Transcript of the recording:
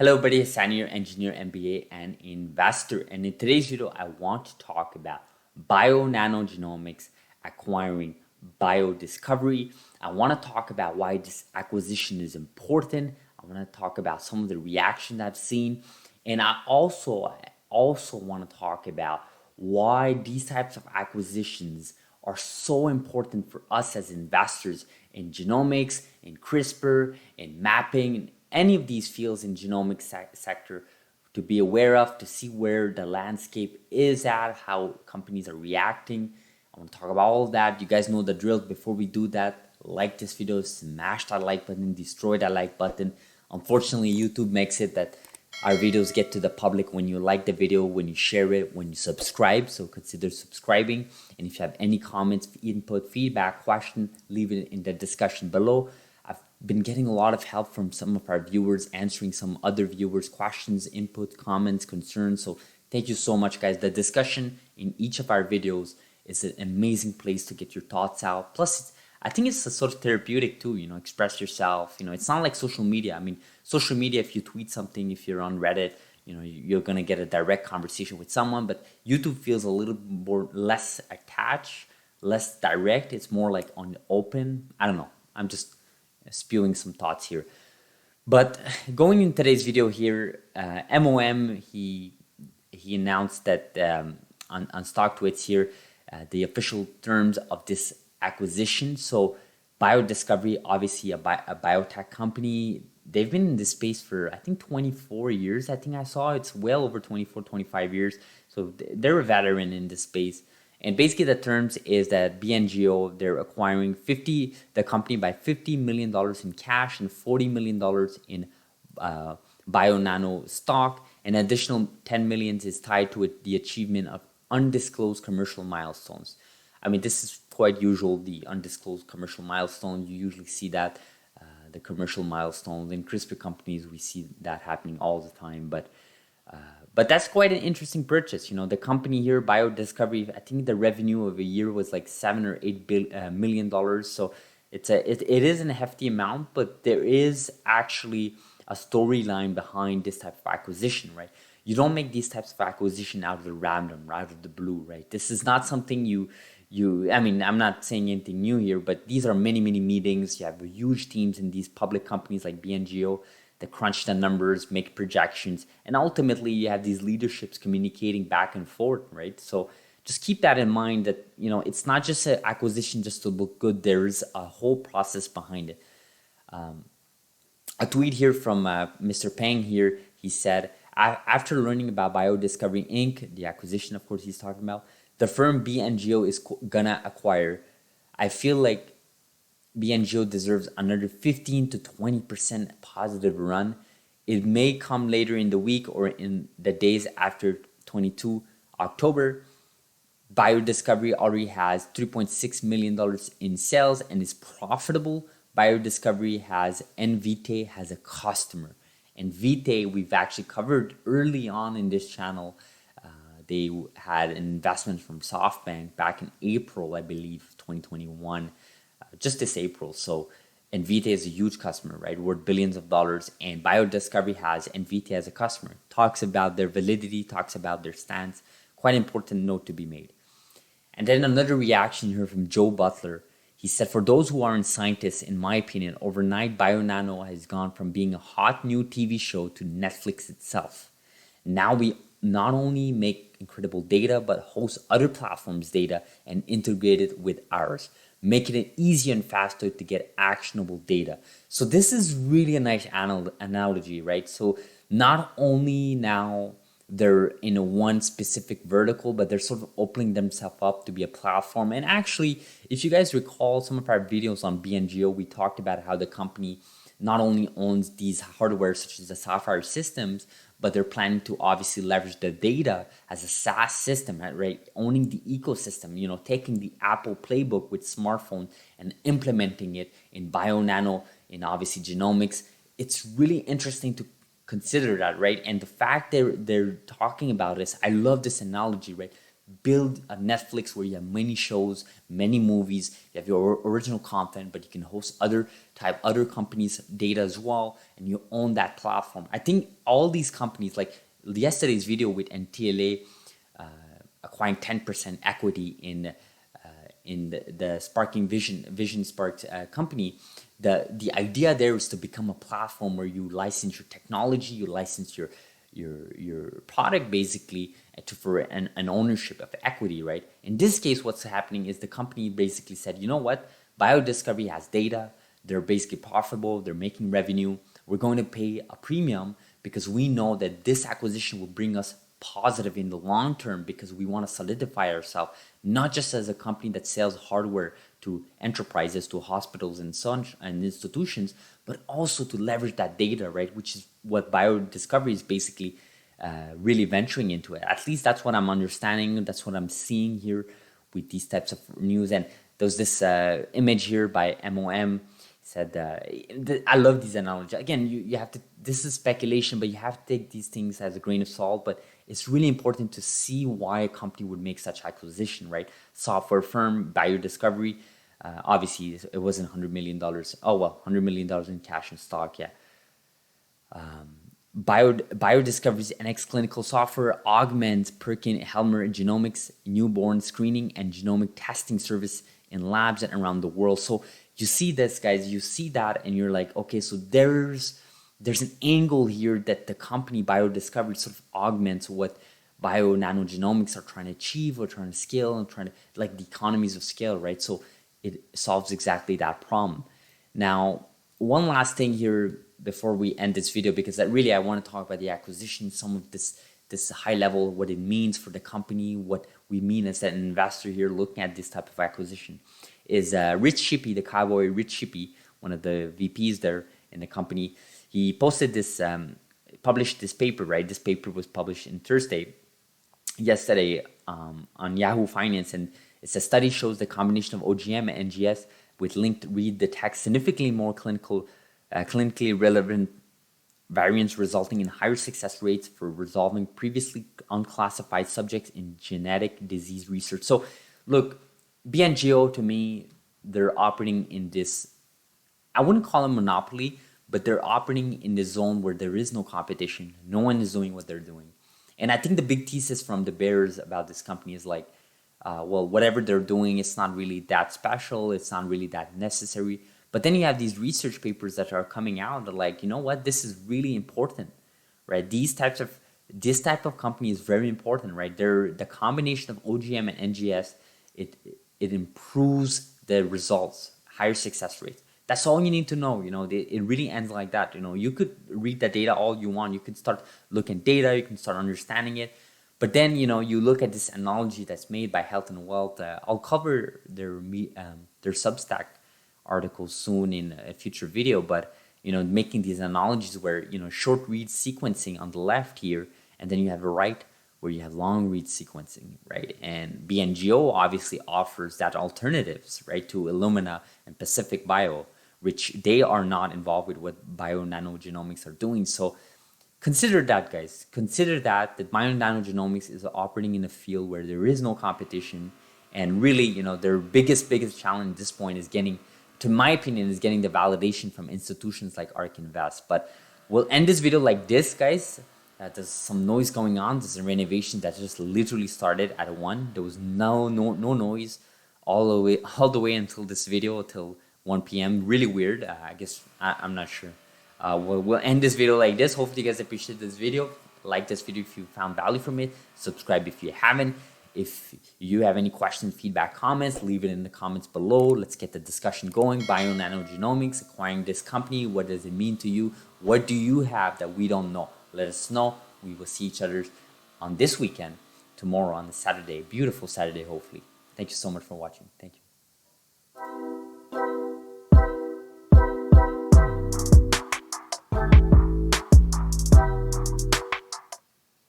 Hello everybody, it's Senior Engineer MBA and investor, and in today's video I want to talk about bio-nanogenomics acquiring biodiscovery. I want to talk about why this acquisition is important. I want to talk about some of the reaction I've seen, and I also want to talk about why these types of acquisitions are so important for us as investors in genomics, in CRISPR, in mapping, in any of these fields in genomics sector to be aware of, to see where the landscape is at, how companies are reacting. I want to talk about all of that. You guys know the drill. Before we do that, like this video, smash that like button, destroy that like button. Unfortunately, YouTube makes it that our videos get to the public when you like the video, when you share it, when you subscribe. So consider subscribing. And if you have any comments, input, feedback, question, leave it in the discussion below. I've been getting a lot of help from some of our viewers, answering some other viewers' questions, input, comments, concerns. So thank you so much, guys. The discussion in each of our videos is an amazing place to get your thoughts out. Plus, I think it's a sort of therapeutic too, express yourself. It's not like social media. I mean, social media, if you tweet something, if you're on Reddit, you're going to get a direct conversation with someone, but YouTube feels a little more less attached, less direct. It's more like on the open. I don't know. I'm just spewing some thoughts here. But going in today's video here, MOM, he announced that on StockTwits here, the official terms of this acquisition. So biodiscovery, obviously a biotech company. They've been in this space for, I think, 24 years. I think I saw it's well over 24, 25 years. So they're a veteran in this space. And basically the terms is that BNGO, they're acquiring the company by $50 million in cash and $40 million in bio-nano stock. An additional $10 million is tied to the achievement of undisclosed commercial milestones. I mean, this is quite usual, the undisclosed commercial milestone. You usually see that, the commercial milestones. In CRISPR companies, we see that happening all the time. But that's quite an interesting purchase. The company here, biodiscovery, I think the revenue of a year was like $7 or $8 million. So it is a hefty amount, but there is actually a storyline behind this type of acquisition, right? You don't make these types of acquisition out of the random, out of the blue, right? This is not something I mean, I'm not saying anything new here, but these are many meetings. You have huge teams in these public companies like BNGO that crunch the numbers, make projections, and ultimately you have these leaderships communicating back and forth, right? So just keep that in mind that, it's not just an acquisition just to look good. There is a whole process behind it. A tweet here from Mr. Peng here, he said, after learning about Biodiscovery Inc., the acquisition, of course, he's talking about, the firm BNGO is gonna acquire, I feel like BNGO deserves another 15 to 20% positive run. It may come later in the week or in the days after 22 October. Biodiscovery already has $3.6 million in sales and is profitable. Biodiscovery has NVT has a customer. And Vitae, we've actually covered early on in this channel. They had an investment from SoftBank back in April, I believe, 2021, just this April. So NVT is a huge customer, right? Worth billions of dollars. And Biodiscovery has NVT as a customer. Talks about their validity, talks about their stance. Quite important note to be made. And then another reaction here from Joe Butler. He said, for those who aren't scientists, in my opinion, overnight BioNano has gone from being a hot new TV show to Netflix itself. Now we not only make incredible data, but host other platforms' data and integrate it with ours, making it easier and faster to get actionable data. So this is really a nice analogy, right? So not only now they're in a one specific vertical, but they're sort of opening themselves up to be a platform. And actually, if you guys recall some of our videos on BNGO, we talked about how the company not only owns these hardware such as the software systems, but they're planning to obviously leverage the data as a SaaS system, right? Owning the ecosystem, taking the Apple playbook with smartphone and implementing it in bio-nano, in obviously genomics. It's really interesting to consider that, right? And the fact they're talking about this, I love this analogy, right? build a Netflix where you have many shows, many movies, you have your original content, but you can host other companies' data as well, and you own that platform. I think all these companies, like yesterday's video with NTLA acquiring 10% equity in the Sparking Vision Sparked company. The idea there is to become a platform where you license your technology, you license your product basically for an ownership of equity, right? In this case, what's happening is the company basically said, you know what, biodiscovery has data, they're basically profitable, they're making revenue, we're going to pay a premium because we know that this acquisition will bring us positive in the long term, because we want to solidify ourselves not just as a company that sells hardware to enterprises, to hospitals and such and institutions, but also to leverage that data, right? Which is what biodiscovery is basically really venturing into it. At least that's what I'm understanding. That's what I'm seeing here with these types of news. And there's this image here by MOM. Said, I love these analogies. Again, you have to, this is speculation, but you have to take these things as a grain of salt. But it's really important to see why a company would make such acquisition, right? Software firm, biodiscovery. Obviously, it wasn't $100 million. Oh, well, $100 million in cash and stock, yeah. Biodiscovery's NX clinical software augments Perkin-Elmer Genomics newborn screening and genomic testing service in labs and around the world. So you see this, guys, you see that, and you're like, okay, so there's an angle here that the company biodiscovery sort of augments what bio nanogenomics are trying to achieve or trying to scale and trying to, like, the economies of scale, right? So it solves exactly that problem. Now, one last thing here before we end this video, because I want to talk about the acquisition, some of this high level, what it means for the company, what we mean as an investor here looking at this type of acquisition, is Rich Shippey, the cowboy Rich Shippey, one of the VPs there in the company. He posted this, published this paper, right? This paper was published in yesterday on Yahoo Finance, and it's a study shows the combination of OGM and NGS with linked read the text significantly more clinically relevant variants, resulting in higher success rates for resolving previously unclassified subjects in genetic disease research. So, look, BNGO, to me, they're operating in this, I wouldn't call them monopoly, but they're operating in this zone where there is no competition. No one is doing what they're doing. And I think the big thesis from the bears about this company is like, well, whatever they're doing, it's not really that special. It's not really that necessary. But then you have these research papers that are coming out that, like, you know what, this is really important, right? This type of company is very important, right? The combination of OGM and NGS, it improves the results, higher success rates. That's all you need to know. It really ends like that. You could read the data all you want. You can start looking at data. You can start understanding it. But then, you look at this analogy that's made by Health and Wealth. I'll cover their Substack articles soon in a future video. But, making these analogies where, short read sequencing on the left here, and then you have a right where you have long read sequencing, right? And BNGO obviously offers that alternatives, right, to Illumina and Pacific Bio, which they are not involved with what bio nanogenomics are doing. So consider that, guys. Consider that bio nanogenomics is operating in a field where there is no competition. And really, their biggest challenge at this point is getting, to my opinion, is getting the validation from institutions like ARK Invest. But we'll end this video like this, guys. There's some noise going on. There's a renovation that just literally started at 1. There was no noise all the way until this video, till 1 p.m. Really weird. I guess I'm not sure. We'll end this video like this. Hopefully you guys appreciate this video. Like this video if you found value from it. Subscribe if you haven't. If you have any questions, feedback, comments, leave it in the comments below. Let's get the discussion going. Bio nanogenomics, acquiring this company. What does it mean to you? What do you have that we don't know? Let us know. We will see each other on this weekend, tomorrow on the Saturday. Beautiful Saturday, hopefully. Thank you so much for watching. Thank you.